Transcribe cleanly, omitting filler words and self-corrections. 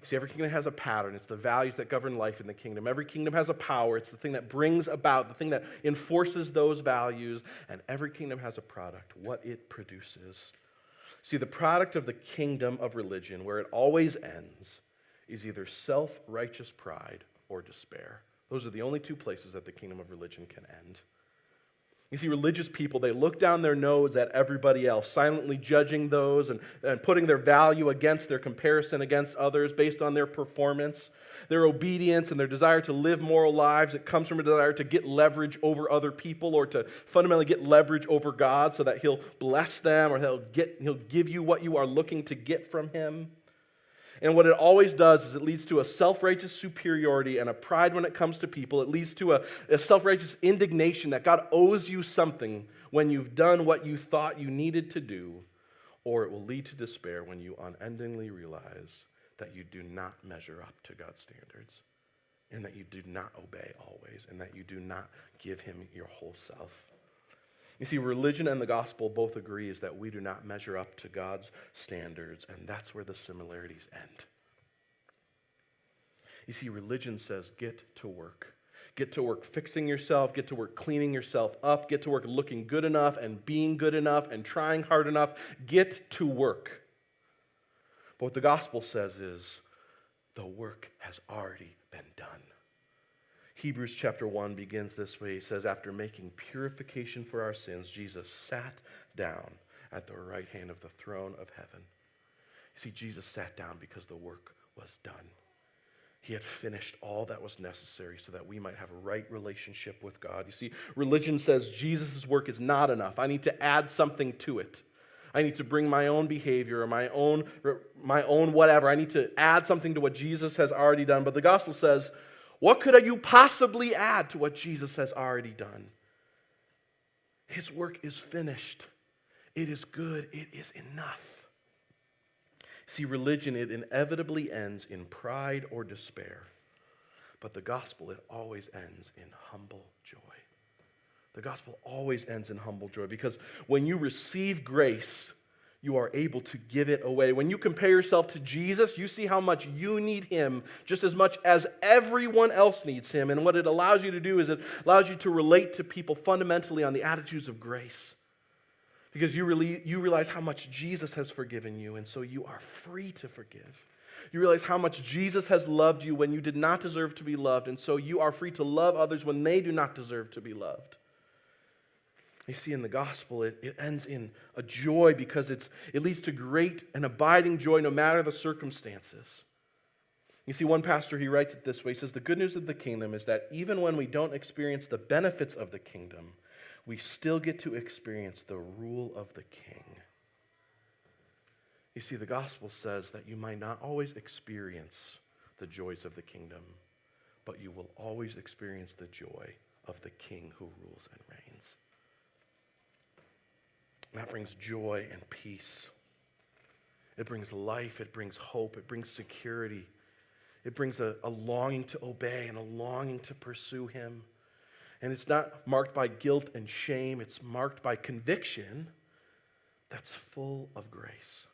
See, every kingdom has a pattern. It's the values that govern life in the kingdom. Every kingdom has a power. It's the thing that brings about, the thing that enforces those values. And every kingdom has a product, what it produces. See, the product of the kingdom of religion, where it always ends, is either self-righteous pride or despair. Those are the only two places that the kingdom of religion can end. You see, religious people, they look down their nose at everybody else, silently judging those and putting their value against their comparison against others based on their performance, their obedience, and their desire to live moral lives. It comes from a desire to get leverage over other people or to fundamentally get leverage over God so that he'll bless them or he'll give you what you are looking to get from him. And what it always does is it leads to a self-righteous superiority and a pride when it comes to people. It leads to a self-righteous indignation that God owes you something when you've done what you thought you needed to do, or it will lead to despair when you unendingly realize that you do not measure up to God's standards and that you do not obey always and that you do not give him your whole self. You see, religion and the gospel both agree is that we do not measure up to God's standards, and that's where the similarities end. You see, religion says, get to work. Get to work fixing yourself, get to work cleaning yourself up, get to work looking good enough and being good enough and trying hard enough. Get to work. But what the gospel says is, the work has already been done. Hebrews chapter 1 begins this way. He says, after making purification for our sins, Jesus sat down at the right hand of the throne of heaven. You see, Jesus sat down because the work was done. He had finished all that was necessary so that we might have a right relationship with God. You see, religion says Jesus' work is not enough. I need to add something to it. I need to bring my own behavior or my own whatever. I need to add something to what Jesus has already done. But the gospel says, what could you possibly add to what Jesus has already done? His work is finished. It is good. It is enough. See, religion, it inevitably ends in pride or despair. But the gospel, it always ends in humble joy. The gospel always ends in humble joy because when you receive grace, you are able to give it away. When you compare yourself to Jesus, you see how much you need him just as much as everyone else needs him. And what it allows you to do is it allows you to relate to people fundamentally on the attitudes of grace. Because you realize how much Jesus has forgiven you, and so you are free to forgive. You realize how much Jesus has loved you when you did not deserve to be loved, and so you are free to love others when they do not deserve to be loved. You see, in the gospel, it ends in a joy because it leads to great and abiding joy no matter the circumstances. You see, one pastor, he writes it this way. He says, the good news of the kingdom is that even when we don't experience the benefits of the kingdom, we still get to experience the rule of the king. You see, the gospel says that you might not always experience the joys of the kingdom, but you will always experience the joy of the king who rules and reigns. And that brings joy and peace. It brings life. It brings hope. It brings security. It brings a longing to obey and a longing to pursue him. And it's not marked by guilt and shame. It's marked by conviction that's full of grace.